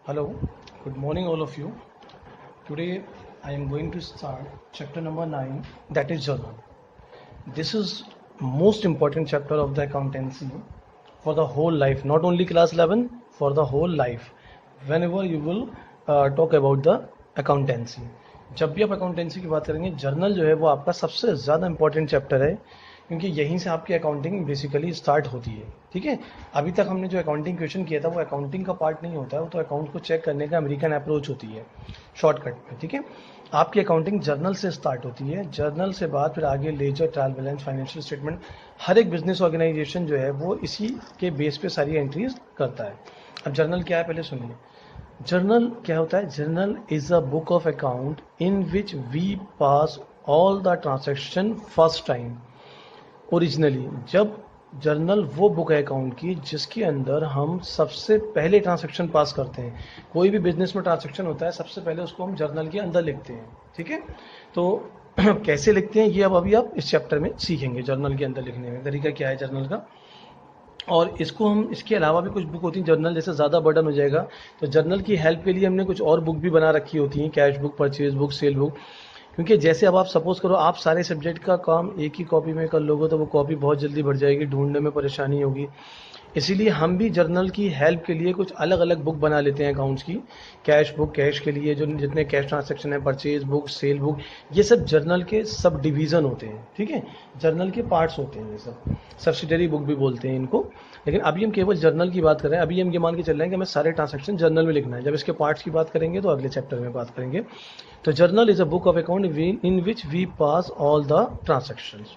Hello, good morning all of you. Today I am going to start chapter number 9, that is journal. This is most important chapter of the accountancy for the whole life, not only class 11, for the whole life. Whenever you will talk about the accountancy, जब भी आप accountancy की बात करेंगे journal जो है वो आपका सबसे ज़्यादा इंपॉर्टेंट चैप्टर है, क्योंकि यहीं से आपकी अकाउंटिंग बेसिकली स्टार्ट होती है. ठीक है, अभी तक हमने जो अकाउंटिंग क्वेश्चन किया था वो अकाउंटिंग का पार्ट नहीं होता है, वो तो अकाउंट को चेक करने का अमेरिकन अप्रोच होती है शॉर्टकट में. ठीक है, आपकी अकाउंटिंग जर्नल से स्टार्ट होती है. जर्नल से बाद फिर आगे ledger, trial balance, financial statement, हर एक बिजनेस ऑर्गेनाइजेशन जो है वो इसी के बेस पे सारी एंट्रीज करता है. अब जर्नल क्या है पहले सुनिए. जर्नल क्या होता है? Journal is a book of account in which we pass all the transaction first time. Originally जब जर्नल वो बुक है अकाउंट की जिसके अंदर हम सबसे पहले ट्रांजैक्शन पास करते हैं. कोई भी बिजनेस में ट्रांजैक्शन होता है सबसे पहले उसको हम जर्नल के अंदर लिखते हैं. ठीक है, तो कैसे लिखते हैं ये अब अभी आप इस चैप्टर में सीखेंगे. जर्नल के अंदर लिखने में तरीका क्या है जर्नल का, और इसको हम इसके अलावा भी कुछ बुक होती हैं. जर्नल जैसे ज़्यादा बर्डन हो जाएगा तो जर्नल की हेल्प के लिए हमने कुछ और बुक भी बना रखी होती हैं, cash book, purchase book, cell book. क्योंकि जैसे अब आप सपोज करो आप सारे सब्जेक्ट का काम एक ही कॉपी में कर लोगे तो वो कॉपी बहुत जल्दी भर जाएगी, ढूंढने में परेशानी होगी. इसीलिए हम भी जर्नल की हेल्प के लिए कुछ अलग अलग बुक बना लेते हैं अकाउंट्स की. कैश बुक कैश के लिए जो जितने कैश ट्रांसैक्शन है, परचेज बुक, सेल बुक, ये सब जर्नल के सब डिवीज़न होते हैं. ठीक है, जर्नल के पार्ट्स होते हैं, ये सब सब्सिडरी बुक भी बोलते हैं इनको. लेकिन अभी हम केवल जर्नल की बात कर रहे हैं. अभी हम ये मान के चल रहे हैं कि हमें सारे ट्रांसैक्शन जर्नल में लिखना है. जब इसके पार्ट्स की बात करेंगे तो अगले चैप्टर में बात करेंगे. तो journal is a book of account in which we pass all the transactions.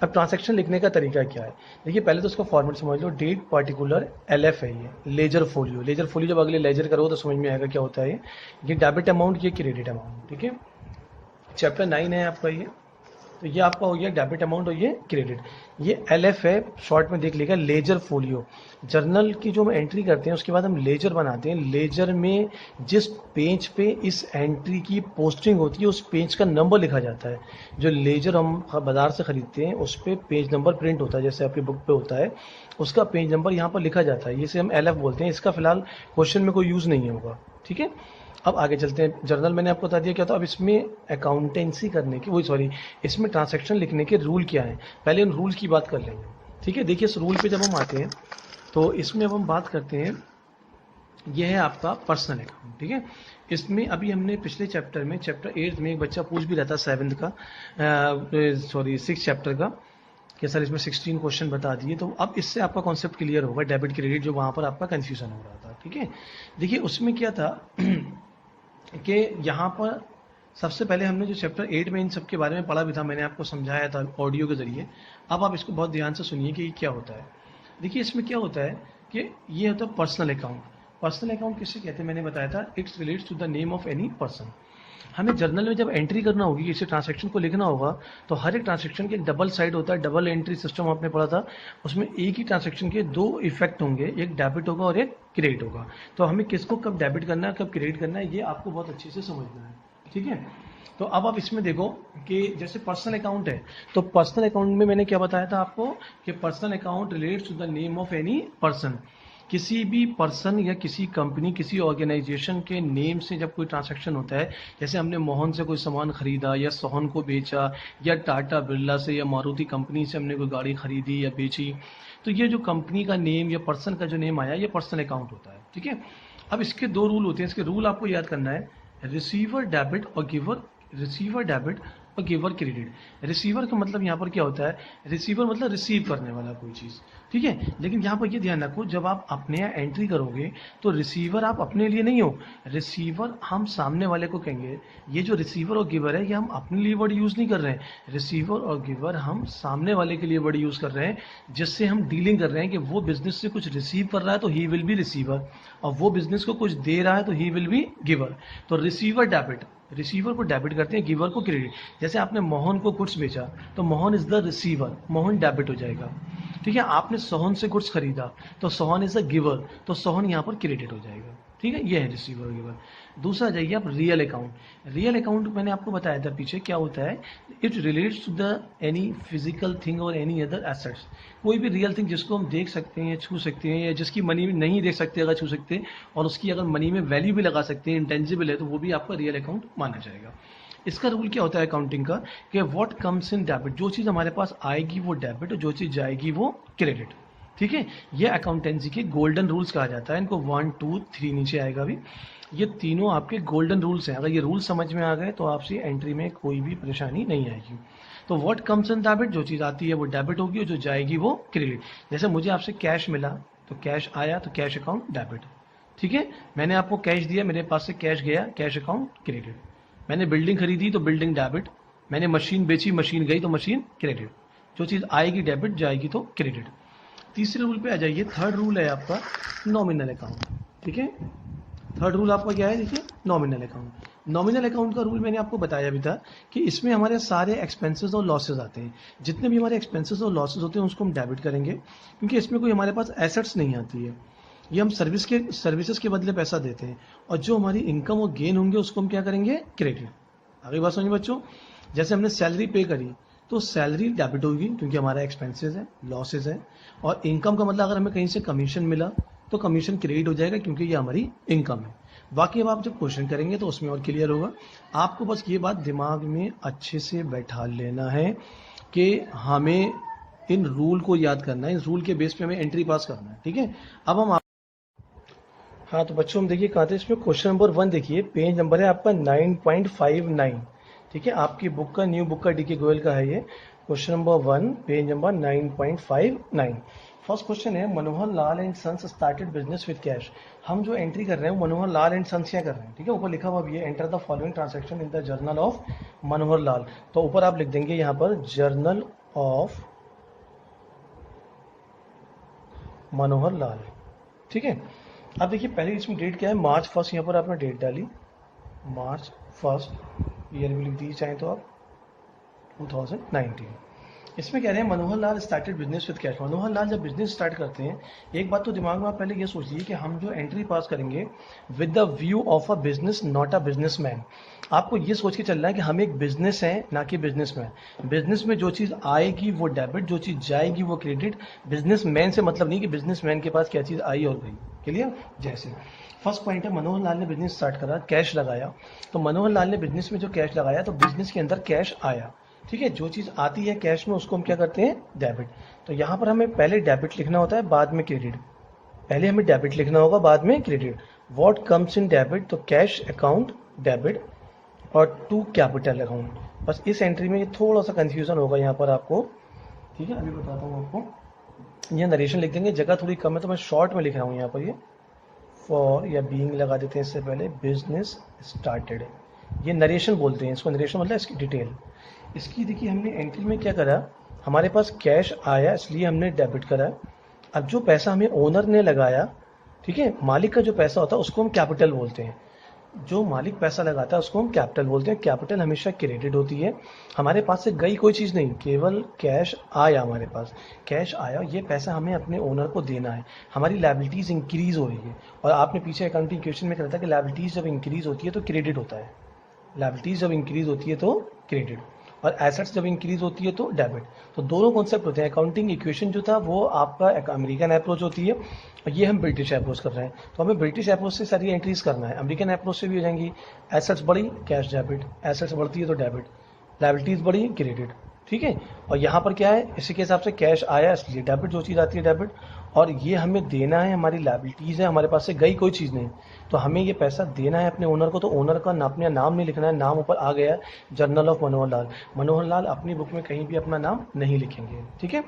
अब ट्रांसैक्शन लिखने का तरीका क्या है? देखिए पहले तो उसका फॉर्मेट समझ लो. डेट पार्टिकुलर LF है ये, लेजर फोलियो. लेजर फोलियो जब अगले लेजर करो तो समझ में आएगा क्या होता है. ये डेबिट अमाउंट, ये क्रेडिट अमाउंट. ठीक है, चैप्टर 9 है आपका ये. तो ये आपका हो गया डेबिट अमाउंट और ये क्रेडिट. ये LF है, शॉर्ट में देख लेगा लेजर फोलियो. जर्नल की जो हम एंट्री करते हैं उसके बाद हम लेजर बनाते हैं. लेजर में जिस पेज पे इस एंट्री की पोस्टिंग होती है उस पेज का नंबर लिखा जाता है. जो लेजर हम बाजार से खरीदते हैं उस पर पेज नंबर प्रिंट होता है, जैसे आपकी बुक पे होता है, उसका पेज नंबर यहाँ पर लिखा जाता है. इसे हम LF बोलते हैं. इसका फिलहाल क्वेश्चन में कोई यूज़ नहीं होगा. ठीक है, अब आगे चलते हैं. जर्नल मैंने आपको बता दिया क्या था. अब इसमें अकाउंटेंसी करने की इसमें ट्रांसैक्शन लिखने के रूल क्या हैं, पहले उन रूल की बात कर लेंगे. ठीक है, देखिए इस रूल पे जब हम आते हैं तो इसमें अब हम बात करते हैं. यह है आपका पर्सनल अकाउंट. ठीक है, इसमें अभी हमने पिछले चैप्टर में, चैप्टर 8 में एक बच्चा पूछ भी रहा था 6 चैप्टर का कि सर इसमें 16 क्वेश्चन बता दिए. तो अब इससे आपका कॉन्सेप्ट क्लियर होगा, डेबिट क्रेडिट, जो वहाँ पर आपका कन्फ्यूजन हो रहा था. ठीक है, देखिए उसमें क्या था कि यहाँ पर सबसे पहले हमने जो चैप्टर 8 में इन सब के बारे में पढ़ा भी था, मैंने आपको समझाया था ऑडियो के ज़रिए. अब आप इसको बहुत ध्यान से सुनिए कि ये क्या होता है. देखिए इसमें क्या होता है कि ये होता है पर्सनल अकाउंट. पर्सनल अकाउंट किससे कहते हैं मैंने बताया था, it's relates to the name of any person. हमें जर्नल में जब एंट्री करना होगी, किसी ट्रांसैक्शन को लिखना होगा, तो हर एक ट्रांसैक्शन के एक डबल साइड होता है. डबल एंट्री सिस्टम आपने पढ़ा था, उसमें एक ही ट्रांसैक्शन के दो इफेक्ट होंगे, एक डेबिट होगा और एक क्रेडिट होगा. तो हमें किसको कब डेबिट करना है कब क्रेडिट करना है ये आपको बहुत अच्छे से समझना है. ठीक है, तो अब आप इसमें देखो कि जैसे पर्सनल अकाउंट है, तो पर्सनल अकाउंट में मैंने क्या बताया था आपको कि personal account relates to the name of any person. किसी भी पर्सन या किसी कंपनी, किसी ऑर्गेनाइजेशन के नेम से जब कोई ट्रांसैक्शन होता है, जैसे हमने मोहन से कोई सामान खरीदा या सोहन को बेचा, या टाटा बिरला से या मारुति कंपनी से हमने कोई गाड़ी खरीदी या बेची, तो ये जो कंपनी का नेम या पर्सन का जो नेम आया ये पर्सनल अकाउंट होता है. ठीक है, अब इसके दो रूल होते हैं. इसके रूल आपको याद करना है, रिसीवर डेबिट और गिवर. रिसीवर डेबिट और गिवर क्रेडिट. रिसीवर का मतलब यहाँ पर क्या होता है, रिसीवर मतलब रिसीव करने वाला कोई चीज़. ठीक है, लेकिन यहाँ पर ये ध्यान रखो, जब आप अपने यहाँ एंट्री करोगे तो रिसीवर आप अपने लिए नहीं हो, रिसीवर हम सामने वाले को कहेंगे. ये जो रिसीवर और गिवर है ये हम अपने लिए वर्ड यूज़ नहीं कर रहे हैं. रिसीवर और गिवर हम सामने वाले के लिए वर्ड यूज़ कर रहे हैं, जिससे हम डीलिंग कर रहे हैं कि वो बिजनेस से कुछ रिसीव कर रहा है तो ही विल बी रिसीवर, और वो बिजनेस को कुछ दे रहा है तो ही विल बी गिवर. तो रिसीवर डेबिट, रिसीवर को डेबिट करते हैं, गिवर को क्रेडिट. जैसे आपने मोहन को गुड्स बेचा तो Mohan is the receiver, Mohan debit हो जाएगा. ठीक है, आपने सोहन से गुड्स खरीदा तो सोहन इज द गिवर, तो सोहन यहाँ पर क्रेडिट हो जाएगा. ठीक ठीक है, ये है रिसीवेबल। दूसरा जाइए आप रियल अकाउंट। रियल अकाउंट मैंने आपको बताया था पीछे क्या होता है, it relates to the any physical thing और एनी अदर एसेट्स। कोई भी रियल थिंग जिसको हम देख सकते हैं या छू सकते हैं, या जिसकी मनी में नहीं देख सकते अगर छू सकते हैं, और उसकी अगर मनी में वैल्यू भी लगा सकते हैं, इंटेंजिबल है, तो वो भी आपका रियल अकाउंट माना जाएगा। इसका रूल क्या होता है अकाउंटिंग का, कि व्हाट कम्स इन डेबिट, जो चीज़ हमारे पास आएगी वो डेबिट, और जो चीज़ जाएगी वो क्रेडिट। ठीक है, ये अकाउंटेंसी के गोल्डन रूल्स कहा जाता है इनको। 1 2 3 नीचे आएगा भी, ये तीनों आपके गोल्डन रूल्स हैं। अगर ये रूल्स समझ में आ गए तो आपसे एंट्री में कोई भी परेशानी नहीं आएगी। तो व्हाट कम्स इन डेबिट, जो चीज़ आती है वो डेबिट होगी, और जो जाएगी वो क्रेडिट। जैसे मुझे आपसे कैश मिला तो कैश आया तो कैश अकाउंट डेबिट। ठीक है, मैंने आपको कैश दिया, मेरे पास से कैश गया, कैश अकाउंट क्रेडिट। मैंने बिल्डिंग खरीदी तो बिल्डिंग डेबिट, मैंने मशीन बेची, मशीन गई तो मशीन क्रेडिट। जो चीज़ आएगी डेबिट, जाएगी तो क्रेडिट। तीसरे रूल पे आ जाइए। थर्ड रूल है आपका नॉमिनल अकाउंट। ठीक है, थर्ड रूल आपका क्या है, देखिए नॉमिनल अकाउंट। नॉमिनल अकाउंट का रूल मैंने आपको बताया भी था कि इसमें हमारे सारे एक्सपेंसेस और लॉसेस आते हैं। जितने भी हमारे एक्सपेंसेस और लॉसेस होते हैं उसको हम डेबिट करेंगे, क्योंकि इसमें कोई हमारे पास एसेट्स नहीं आती है। ये हम सर्विसेज के बदले पैसा देते हैं, और जो हमारी इनकम और गेन होंगे उसको हम क्या करेंगे, क्रेडिट। आगे बात समझिए बच्चों। जैसे हमने सैलरी पे करी तो सैलरी डेबिट होगी, क्योंकि हमारा एक्सपेंसेस है, लॉसेज है। और इनकम का मतलब अगर हमें कहीं से कमीशन मिला तो कमीशन क्रेडिट हो जाएगा, क्योंकि ये हमारी इनकम है। बाकी अब आप जब क्वेश्चन करेंगे तो उसमें और क्लियर होगा। आपको बस ये बात दिमाग में अच्छे से बैठा लेना है कि हमें इन रूल को याद करना है, इस रूल के बेस पे हमें एंट्री पास करना है। ठीक है, अब हम हाँ तो बच्चों हम देखिए कहाँ थे, इसमें क्वेश्चन नंबर 1 देखिए, पेज नंबर है आपका 9.59। ठीक है, आपकी बुक का, न्यू बुक का, डीके गोयल का है ये। Question number 1 page number 9.59। First question है, Manohar Lal and sons started business with cash. हम जो एंट्री कर रहे हैं मनोहर लाल एंड सन्स क्या कर रहे हैं। ठीक है, ऊपर लिखा हुआ भी है, enter the following transaction in the journal of Manohar Lal. तो ऊपर आप लिख देंगे यहाँ पर जर्नल ऑफ मनोहर लाल। ठीक है, अब देखिए पहले इसमें डेट क्या है, मार्च 1, यहाँ पर आपने डेट डाली, मार्च 1, ईयर भी लिख दीजिए चाहें तो आप 2019। इसमें कह रहे हैं Manohar Lal started business with cash. Manohar Lal जब बिजनेस स्टार्ट करते हैं, एक बात तो दिमाग में आप पहले ये सोचिए कि हम जो एंट्री पास करेंगे with the view of a business, not a businessman. आपको ये सोच के चलना है कि हम एक बिजनेस हैं, ना कि बिजनेसमैन। बिजनेस में जो चीज़ आएगी वो डेबिट, जो चीज़ जाएगी वो क्रेडिट। बिजनेसमैन से मतलब नहीं कि बिजनेसमैन के पास क्या चीज़ आई और गई। क्लियर। जैसे फर्स्ट पॉइंट है, मनोहर लाल ने बिजनेस स्टार्ट करा, कैश लगाया। तो मनोहर लाल ने बिजनेस में जो कैश लगाया तो बिजनेस के अंदर कैश आया। ठीक है, जो चीज़ आती है कैश में उसको हम क्या करते हैं, डेबिट। तो यहाँ पर हमें पहले डेबिट लिखना होता है, बाद में क्रेडिट। पहले हमें डेबिट लिखना होगा, बाद में credit. What comes in debit, तो कैश अकाउंट डेबिट, और टू कैपिटल अकाउंट। बस इस एंट्री में ये थोड़ा सा कंफ्यूजन होगा यहाँ पर आपको। ठीक है, अभी बताता हूँ आपको। ये नरेशन लिख देंगे, जगह थोड़ी कम है तो मैं शॉर्ट में लिख रहा हूँ यहाँ पर। ये फॉर या बीइंग लगा देते हैं इससे पहले, बिजनेस स्टार्टेड। ये नरेशन बोलते हैं इसको, नरेशन मतलब इसकी डिटेल। इसकी देखिए हमने एंट्री में क्या करा, हमारे पास कैश आया इसलिए हमने डेबिट करा। अब जो पैसा हमें ओनर ने लगाया, ठीक है, मालिक का जो पैसा होता है उसको हम कैपिटल बोलते हैं। जो मालिक पैसा लगाता है उसको हम कैपिटल बोलते हैं। कैपिटल हमेशा क्रेडिट होती है। हमारे पास से गई कोई चीज़ नहीं, केवल कैश आया। हमारे पास कैश आया, ये पैसा हमें अपने ओनर को देना है। हमारी लायबिलिटीज़ इंक्रीज हो रही है। और आपने पीछे अकाउंटिंग क्वेश्चन में कहा था कि लायबिलिटीज़ जब इंक्रीज होती है तो क्रेडिट होता है। लायबिलिटीज़ जब इंक्रीज होती है तो क्रेडिट, और एसेट्स जब इंक्रीज होती है तो डेबिट। तो दोनों कॉन्सेप्ट होते हैं। अकाउंटिंग इक्वेशन जो था वो आपका एक अमेरिकन अप्रोच होती है, और ये हम ब्रिटिश अप्रोच कर रहे हैं। तो हमें ब्रिटिश अप्रोच से सारी एंट्रीज करना है, अमेरिकन अप्रोच से भी हो जाएंगी। एसेट्स बढ़ी, कैश डेबिट, एसेट्स बढ़ती है तो डेबिट, लायबिलिटीज बढ़ी, क्रेडिट। ठीक है, और यहाँ पर क्या है, इसी के हिसाब से कैश आया इसलिए डेबिट, जो चीज़ आती है डेबिट, और ये हमें देना है, हमारी लायबिलिटीज़ है, हमारे पास से गई कोई चीज़ नहीं, तो हमें ये पैसा देना है अपने ओनर को। तो ओनर का अपना नाम नहीं लिखना है, नाम ऊपर आ गया जर्नल ऑफ मनोहर लाल। मनोहर लाल अपनी बुक में कहीं भी अपना नाम नहीं लिखेंगे। ठीक है,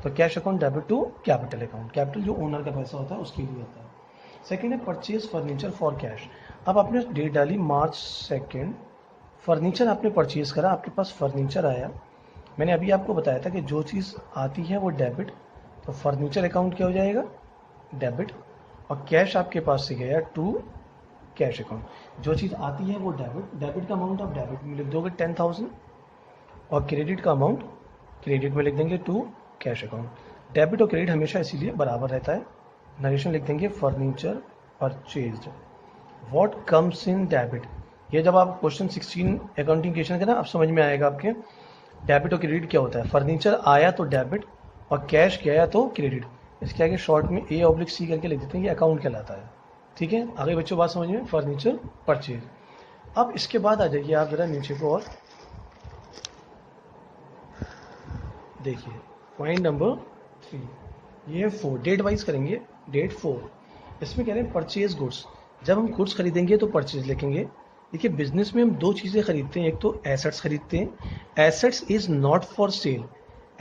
तो cash account debit to capital account. Capital जो ओनर का पैसा होता है उसके लिए होता है। सेकेंड है परचेज फर्नीचर फॉर कैश। अब आपने डेट डाली March 2, फर्नीचर आपने परचेज करा, आपके पास फर्नीचर आया। मैंने अभी आपको बताया था कि जो चीज़ आती है वो डेबिट, तो फर्नीचर अकाउंट क्या हो जाएगा, डेबिट। और कैश आपके पास से गया टू कैश अकाउंट। जो चीज़ आती है वो डेबिट, डेबिट का अमाउंट आप डेबिट में लिख दोगे 10,000, और क्रेडिट का अमाउंट क्रेडिट में लिख देंगे टू कैश अकाउंट। डेबिट और क्रेडिट हमेशा इसीलिए बराबर रहता है। नरेशन लिख देंगे furniture purchased. What comes in debit, ये जब आप क्वेश्चन 16 अकाउंटिंग क्वेश्चन का ना अब समझ में आएगा आपके। डेबिट और क्रेडिट क्या होता है, फर्नीचर आया तो डेबिट और कैश गया तो क्रेडिट। इसके आगे शॉर्ट में A/C करके लिख देते हैं, ये अकाउंट कहलाता है। ठीक है, आगे बच्चों बात समझ में, फर्नीचर परचेज। अब इसके बाद आ जाइए आप जरा नीचे को और देखिए पॉइंट नंबर 3, ये 4 डेट वाइज करेंगे। डेट 4, इसमें कह रहे हैं परचेज गुड्स। जब हम गुड्स खरीदेंगे तो परचेज लिखेंगे। देखिए बिजनेस में हम दो चीज़ें खरीदते हैं, एक तो एसेट्स खरीदते हैं। Assets is not for sale,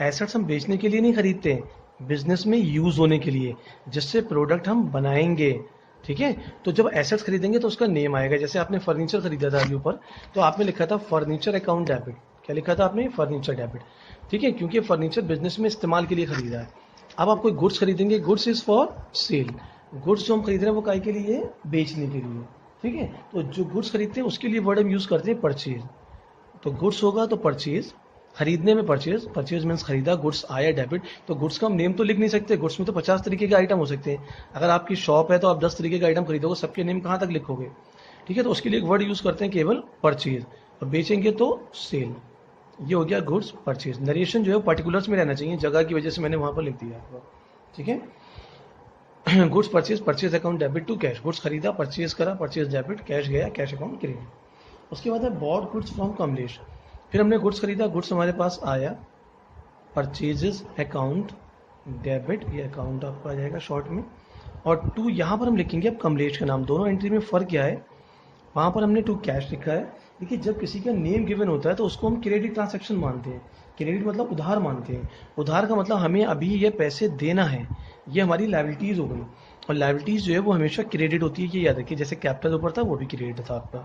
assets हम बेचने के लिए नहीं खरीदते हैं, बिजनेस में यूज होने के लिए, जिससे प्रोडक्ट हम बनाएंगे। ठीक है, तो जब एसेट्स खरीदेंगे तो उसका नेम आएगा। जैसे आपने फर्नीचर खरीदा था अभी ऊपर, तो आपने लिखा था फर्नीचर अकाउंट डेबिट। क्या लिखा था आपने, फर्नीचर डेबिट। ठीक है, क्योंकि फर्नीचर बिजनेस में इस्तेमाल के लिए खरीदा है। अब आप कोई गुड्स खरीदेंगे, goods is for sale, goods जो हम खरीद रहे हैं वो काय के लिए, बेचने के लिए। ठीक है, तो जो गुड्स खरीदते हैं उसके लिए वर्ड हम यूज करते हैं परचेज। तो गुड्स होगा तो परचेज, खरीदने में परचेज, परचेज मीन्स खरीदा, गुड्स आया डेबिट। तो गुड्स का हम नेम तो लिख नहीं सकते, गुड्स में तो 50 तरीके के आइटम हो सकते हैं। अगर आपकी शॉप है तो आप 10 तरीके के आइटम खरीदोगे, सबके नेम कहाँ तक लिखोगे। ठीक है, तो उसके लिए एक वर्ड यूज करते हैं केवल परचेज, और बेचेंगे तो सेल। ये हो गया गुड्स परचेज। नरेशन जो है पर्टिकुलर्स में रहना चाहिए, जगह की वजह से मैंने वहां पर लिख दिया आपको। ठीक है, goods purchase, purchase account debit to cash, goods खरीदा, परचेज करा, परचेज डेबिट, कैश गया, कैश अकाउंट क्रेडिट। उसके बाद है बॉट गुड्स फ्रॉम कमलेश। फिर हमने गुड्स खरीदा, गुड्स हमारे पास आया, परचेजेस अकाउंट डेबिट, ये अकाउंट आपका आ जाएगा शॉर्ट में। और टू यहाँ पर हम लिखेंगे अब कमलेश का नाम। दोनों एंट्री में फ़र्क क्या है, वहाँ पर हमने टू कैश लिखा है। देखिए जब किसी का नेम गिवन होता है तो उसको हम क्रेडिट ट्रांजैक्शन मानते हैं। क्रेडिट मतलब उधार मानते हैं। उधार का मतलब हमें अभी ये पैसे देना है, ये हमारी लायबिलिटीज़ हो गई। और लायबिलिटीज़ जो है वो हमेशा क्रेडिट होती है, ये याद रखिए। जैसे कैपिटल ऊपर था वो भी क्रेडिट था आपका।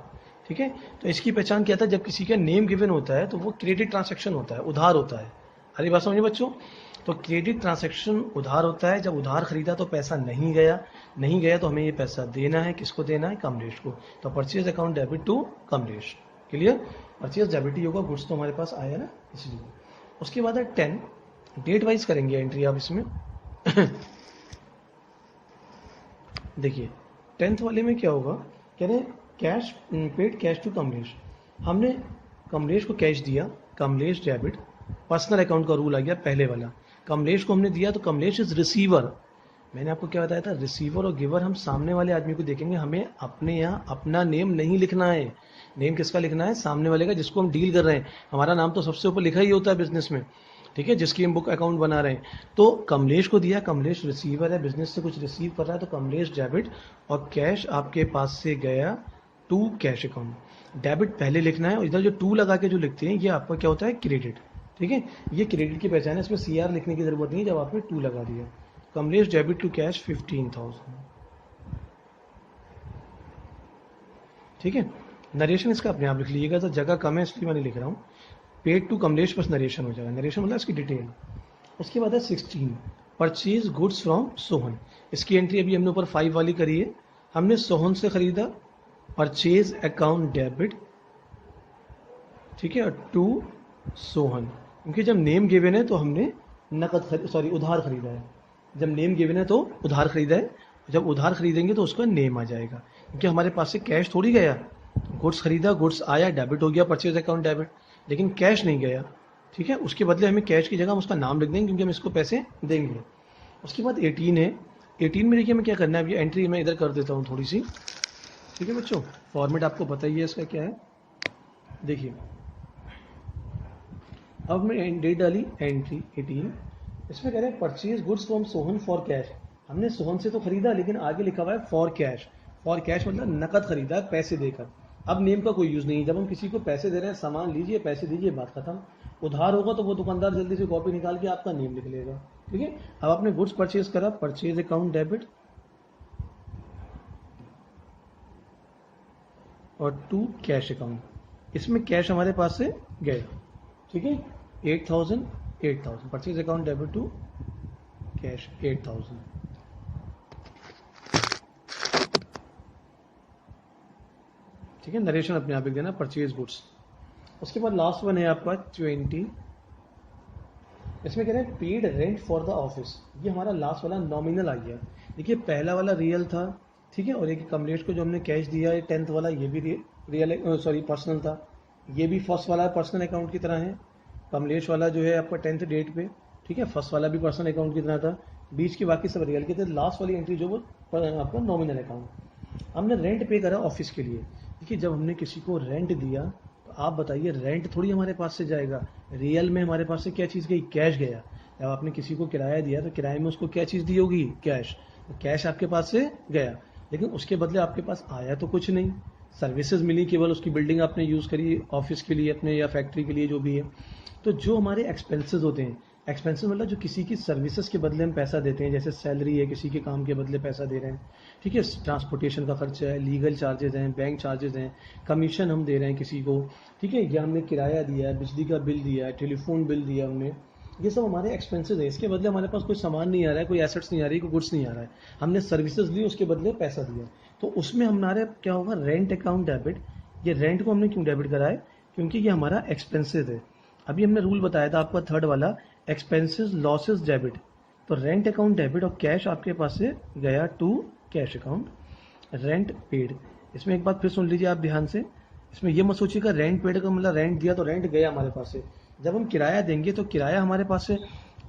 ठीक है, तो इसकी पहचान क्या था, जब किसी का नेम गिवन होता है तो वो क्रेडिट ट्रांजैक्शन होता है, उधार होता है। हरी बात समझिए बच्चों। तो क्रेडिट ट्रांजैक्शन उधार होता है, जब उधार खरीदा तो पैसा नहीं गया, नहीं गया तो हमें ये पैसा देना है, किसको देना है, कमलेश को। तो purchase account debit to Kamlesh. Clear, purchase debit ही होगा, गुड्स तो हमारे पास आया ना इसलिए। उसके बाद है 10, डेट वाइज करेंगे एंट्री आप इसमें। देखिए 10th वाले में क्या होगा, कह रहे हैं cash paid cash to Kamlesh. हमने कमलेश को कैश दिया, कमलेश डेबिट। पर्सनल अकाउंट का रूल आ गया पहले वाला, कमलेश को हमने दिया तो कमलेश इज रिसीवर। मैंने आपको क्या बताया था, रिसीवर और गिवर हम सामने वाले आदमी को देखेंगे, हमें अपने यहाँ अपना नेम नहीं लिखना है। नेम किसका लिखना है, सामने वाले का, जिसको हम डील कर रहे हैं। हमारा नाम तो सबसे ऊपर लिखा ही होता है बिजनेस में। ठीक है, जिसकी हम बुक अकाउंट बना रहे हैं। तो कमलेश को दिया, कमलेश रिसीवर है, बिजनेस से कुछ रिसीव कर रहा है, तो कमलेश डेबिट। और कैश आपके पास से गया टू कैश अकाउंट। डेबिट पहले लिखना है और इधर जो टू लगा के जो लिखते हैं ये आपका क्या होता है, क्रेडिट। ठीक है, ये क्रेडिट की पहचान है, इसमें CR लिखने की जरूरत नहीं जब आपने टू लगा दिया। Kamlesh debit to cash 15,000। ठीक है, नरेशन इसका अपने आप लिख लीजिएगा, तो जगह कम है इसलिए मैंने लिख रहा हूँ। पेड टू कमलेश बस नरेशन हो जाएगा, नरेशन मतलब इसकी डिटेल। उसके बाद है 16, परचेज गुड्स फ्रॉम सोहन। इसकी एंट्री अभी हमने ऊपर 5 वाली करी है। हमने सोहन से खरीदा, परचेज अकाउंट डेबिट। ठीक है, टू सोहन, क्योंकि जब नेम गिवन है तो हमने नकद सॉरी उधार खरीदा है। जब नेम गिवन है तो उधार खरीदा है, जब उधार खरीदेंगे तो उसका नेम आ जाएगा, क्योंकि हमारे पास से कैश थोड़ी गया। गुड्स खरीदा, गुड्स आया, डेबिट हो गया, परचेज अकाउंट डेबिट, लेकिन कैश नहीं गया। ठीक है, उसके बदले हमें कैश की जगह हम उसका नाम लिख देंगे, क्योंकि हम इसको पैसे देंगे। उसके बाद 18 है। 18 में देखिए हमें क्या करना है, अभी एंट्री मैं इधर कर देता हूँ थोड़ी सी। ठीक है बच्चों, फॉर्मेट आपको पता ही है इसका क्या है। देखिए अब मैं डेट डाली, एंट्री 18। इसमें कह रहे हैं purchase goods from Sohan for cash. हमने सोहन से तो खरीदा, लेकिन आगे लिखा हुआ है फॉर कैश। फॉर कैश मतलब नकद खरीदा है, पैसे देकर। अब नेम का कोई यूज नहीं है। जब हम किसी को पैसे दे रहे हैं, सामान लीजिए पैसे दीजिए, बात खत्म। उधार होगा तो वो दुकानदार जल्दी से कॉपी निकाल के आपका नेम लिख लेगा। ठीक है, अब आपने गुड्स परचेज करा, परचेज अकाउंट डेबिट और टू कैश अकाउंट। इसमें कैश हमारे पास से गया। ठीक है, 8,000 8,000, purchase account debit to cash 8,000। ठीक है, नरेशन अपने आप लिख देना, परचेज गुड्स। उसके बाद लास्ट वन है आपका 20। इसमें कह रहे हैं paid rent for the office. ये हमारा लास्ट वाला नॉमिनल आ गया। देखिए पहला वाला रियल था, ठीक है। और एक कमलेश को जो हमने कैश दिया है 10th वाला, ये भी रियल पर्सनल था, ये भी फर्स्ट वाला पर्सनल अकाउंट की तरह है। कमलेश वाला जो है आपका 10th डेट पे, ठीक है, फर्स्ट वाला भी पर्सनल अकाउंट की तरह था, बीच की बाकी सब रियल के थे, लास्ट वाली एंट्री जो वो आपका नॉमिनल अकाउंट। हमने रेंट पे करा ऑफिस के लिए। देखिए जब हमने किसी को रेंट दिया तो आप बताइए रेंट थोड़ी हमारे पास से जाएगा, रियल में हमारे पास से क्या चीज़ गई, कैश गया। जब आपने किसी को किराया दिया तो किराए में उसको क्या चीज़ दी होगी, कैश। तो कैश आपके पास से गया, लेकिन उसके बदले आपके पास आया तो कुछ नहीं, सर्विसेज मिली केवल, उसकी बिल्डिंग आपने यूज़ करी ऑफिस के लिए अपने या फैक्ट्री के लिए जो भी है। तो जो हमारे एक्सपेंसेस होते हैं, एक्सपेंसेस मतलब जो किसी की सर्विसेज के बदले हम पैसा देते हैं, जैसे सैलरी है, किसी के काम के बदले पैसा दे रहे हैं, ठीक है, ट्रांसपोर्टेशन का खर्चा है, लीगल चार्जेस हैं, बैंक चार्जेस हैं, कमीशन हम दे रहे हैं किसी को, ठीक है, या हमने किराया दिया है, बिजली का बिल दिया है, टेलीफोन बिल दिया हमने, ये सब हमारे एक्सपेंसेस है। इसके बदले हमारे पास कोई सामान नहीं आ रहा है, कोई एसेट्स नहीं आ रही, कोई गुड्स नहीं आ रहा है, हमने सर्विसेज ली, उसके बदले पैसा दिया, तो उसमें हमारे क्या होगा, रेंट अकाउंट डेबिट। ये रेंट को हमने क्यों डेबिट करा है, क्योंकि ये हमारा एक्सपेंसेस है। अभी हमने रूल बताया था आपका थर्ड वाला, एक्सपेंसेस लॉसेस डेबिट। तो रेंट अकाउंट डेबिट और कैश आपके पास से गया to cash account, rent paid. इसमें एक बात फिर सुन लीजिए आप ध्यान से, इसमें ये मत सोचिएगा रेंट पेड का मतलब रेंट दिया तो रेंट गया हमारे पास से। जब हम किराया देंगे तो किराया हमारे पास से,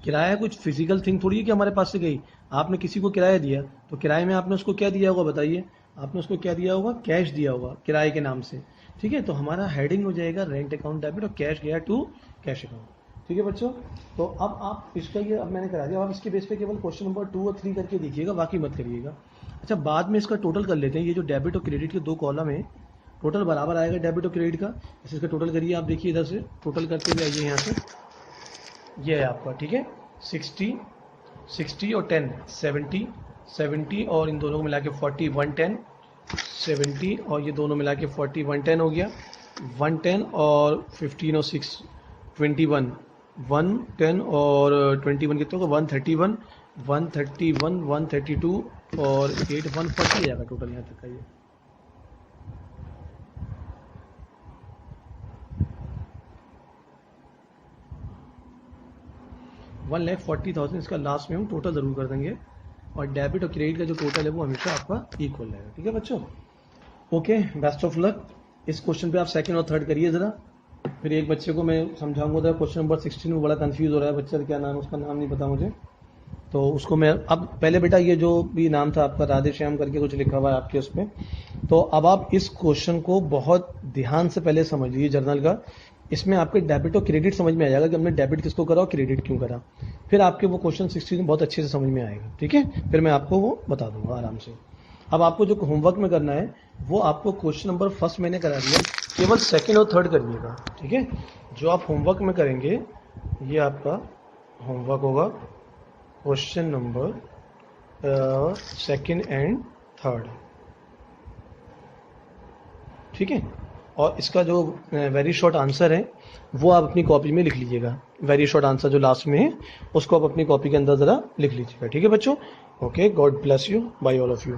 किराया कुछ फिजिकल थिंग थोड़ी है कि हमारे पास से गई। आपने किसी को किराया दिया तो किराए में आपने उसको क्या दिया होगा बताइए, आपने उसको क्या दिया होगा, कैश दिया होगा किराए के नाम से, ठीक है। तो हमारा हेडिंग हो जाएगा रेंट अकाउंट डेबिट और कैश गया टू कैश अकाउंट, ठीक है बच्चों। तो अब आप इसका ये अब मैंने करा दिया, आप इसके बेस पे केवल क्वेश्चन नंबर 2 और 3 करके देखिएगा, बाकी मत करिएगा। अच्छा बाद में इसका टोटल कर लेते हैं, ये जो डेबिट और क्रेडिट के दो कॉलम है, टोटल बराबर आएगा डेबिट और क्रेडिट का। जैसे इसका टोटल करिए, आप देखिए इधर से टोटल करते हुए आइए यहाँ से, ये है आपका, ठीक है, 60 और 10 70 और इन दोनों को मिला के 40 110, 70 और ये दोनों मिला के 40 110 हो गया, 110 और 15 और 6 21, 110 और 21 कितने होगा, 131 131 132 और 8 140 जाएगा टोटल यहाँ तक का। ये $1,40,000 इसका लास्ट में हम टोटल जरूर कर देंगे, और डेबिट और क्रेडिट का जो टोटल है वो हमेशा आपका इक्वल रहेगा, ठीक है बच्चों। Okay, best of luck. इस क्वेश्चन पे आप सेकंड और थर्ड करिए जरा, फिर एक बच्चे को मैं समझाऊंगा था क्वेश्चन नंबर 16 में बड़ा कंफ्यूज हो रहा है बच्चा, क्या नाम है उसका, नाम नहीं पता मुझे, तो उसको मैं अब पहले बेटा ये जो भी नाम था आपका राधे श्याम करके कुछ लिखा हुआ है आपके उस पर, तो अब आप इस क्वेश्चन को बहुत ध्यान से पहले समझ लीजिए जर्नल का। इसमें आपके डेबिट और क्रेडिट समझ में आ जाएगा कि हमने डेबिट किसको करा और क्रेडिट क्यों करा, फिर आपके वो क्वेश्चन 16 बहुत अच्छे से समझ में आएगा, ठीक है, फिर मैं आपको वो बता दूंगा आराम से। अब आपको जो होमवर्क में करना है वो आपको क्वेश्चन नंबर फर्स्ट मैंने करा दिया, केवल सेकंड और थर्ड करिएगा, ठीक है। जो आप होमवर्क में करेंगे ये आपका होमवर्क होगा question number second and third, ठीक है। और इसका जो वेरी शॉर्ट आंसर है वो आप अपनी कॉपी में लिख लीजिएगा, वेरी शॉर्ट आंसर जो लास्ट में है उसको आप अपनी कॉपी के अंदर ज़रा लिख लीजिएगा, ठीक है बच्चों। Okay, God bless you, bye all of you.